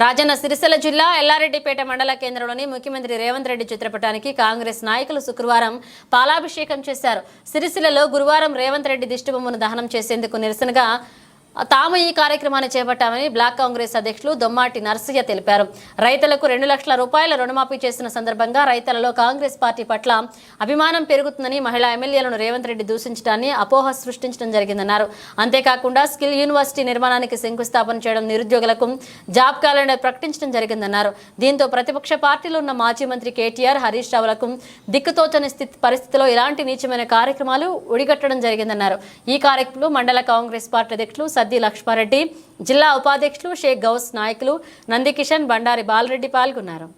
రాజన్న సిరిసిల్ల జిల్లా ఎల్లారెడ్డిపేట మండల కేంద్రంలోని ముఖ్యమంత్రి రేవంత్ రెడ్డి చిత్రపటానికి కాంగ్రెస్ నాయకులు శుక్రవారం పాలాభిషేకం చేశారు. సిరిసిల్లలో గురువారం రేవంత్ రెడ్డి దిష్టిబొమ్మను దహనం చేసేందుకు నిరసనగా తాము ఈ కార్యక్రమాన్ని చేపట్టామని బ్లాక్ కాంగ్రెస్ అధ్యక్షులు దొమ్మాటి నర్సయ్య తెలిపారు. రైతులకు 2 లక్షల రూపాయల రుణమాఫీ చేసిన సందర్భంగా రైతులలో కాంగ్రెస్ పార్టీ పట్ల అభిమానం పెరుగుతుందని మహిళా ఎమ్మెల్యేలను రేవంత్ రెడ్డి దూషించడాన్ని అపోహ సృష్టించడం జరిగిందన్నారు. అంతేకాకుండా స్కిల్ యూనివర్సిటీ నిర్మాణానికి శంకుస్థాపన చేయడం, నిరుద్యోగులకు జాబ్ క్యాలెండర్ ప్రకటించడం జరిగిందన్నారు. దీంతో ప్రతిపక్ష పార్టీలో ఉన్న మాజీ మంత్రి కేటీఆర్, హరీష్ రావులకు దిక్కుతోచని పరిస్థితిలో ఇలాంటి నీచమైన కార్యక్రమాలు ఒడిగట్టడం జరిగిందన్నారు. ఈ కార్యక్రమంలో మండల కాంగ్రెస్ పార్టీ అధ్యక్షులు సద్ది లక్ష్మారెడ్డి, జిల్లా ఉపాధ్యక్షులు షేక్ గౌస్, నాయకులు నందికిషన్, బండారి బాలరెడ్డి పాల్గొన్నారు.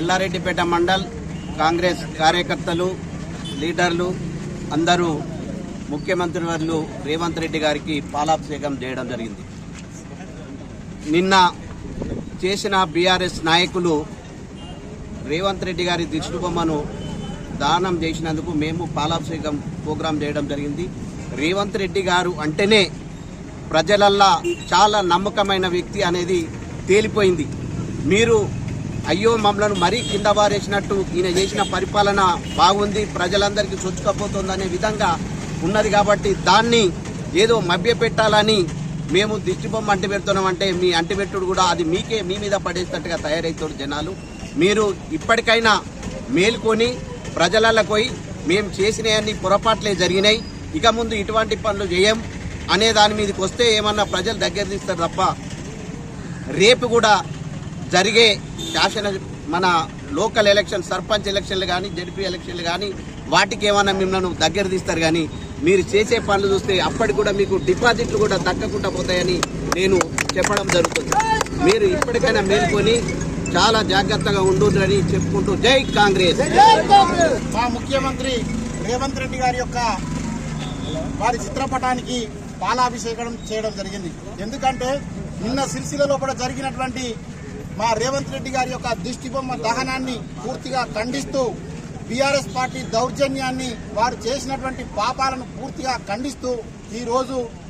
ఎల్లారెడ్డిపేట మండల్ కాంగ్రెస్ కార్యకర్తలు, లీడర్లు అందరూ ముఖ్యమంత్రి వర్యులు రేవంత్ రెడ్డి గారికి పాలాభిషేకం చేయడం జరిగింది. నిన్న చేసిన బీఆర్ఎస్ నాయకులు రేవంత్ రెడ్డి గారి దిష్టిబొమ్మను దానం చేసినందుకు మేము పాలాభిషేకం ప్రోగ్రాం చేయడం జరిగింది. రేవంత్ రెడ్డి గారు అంటేనే ప్రజలల్లా చాలా నమ్మకమైన వ్యక్తి అనేది తేలిపోయింది. మీరు అయ్యో మమ్మలను మరీ కింద బారేసినట్టు ఈయన చేసిన పరిపాలన బాగుంది, ప్రజలందరికీ చొచ్చుకపోతుందనే విధంగా ఉన్నది. కాబట్టి దాన్ని ఏదో మభ్యపెట్టాలని మేము దిష్టిబొమ్మ అంటిపెడుతున్నామంటే మీ అంటిపెట్టుడు కూడా అది మీ మీద పడేసినట్టుగా తయారవుతారు జనాలు. మీరు ఇప్పటికైనా మేల్కొని ప్రజలకు పోయి మేము చేసినవన్నీ పొరపాట్లే జరిగినాయి, ఇక ముందు ఇటువంటి పనులు చేయం అనే దాని మీదకి వస్తే ఏమన్నా ప్రజలు దగ్గర తీస్తారు తప్ప రేపు కూడా జరిగే మన లోకల్ ఎలక్షన్, సర్పంచ్ ఎలక్షన్లు కానీ, జడ్పీ ఎలక్షన్లు కానీ వాటికి ఏమన్నా మిమ్మల్ని దగ్గర తీస్తారు. కానీ మీరు చేసే పనులు చూస్తే అప్పటికి కూడా మీకు డిపాజిట్లు కూడా దక్కకుండా పోతాయని నేను చెప్పడం జరుగుతుంది. మీరు ఇప్పటికైనా మేల్కొని చాలా జాగ్రత్తగా ఉండునని చెప్పుకుంటూ జై కాంగ్రెస్. మా ముఖ్యమంత్రి రేవంత్ రెడ్డి గారి యొక్క వారి చిత్రపటానికి పాలాభిషేకం చేయడం జరిగింది. ఎందుకంటే నిన్న సిరిసిల్లలో కూడా జరిగినటువంటి మా రేవంత్ రెడ్డి గారి యొక్క దిష్టిబొమ్మ దహనాన్ని పూర్తిగా ఖండిస్తూ, బీఆర్ఎస్ పార్టీ దౌర్జన్యాన్ని, వారు చేసినటువంటి పాపాలను పూర్తిగా ఖండిస్తూ ఈరోజు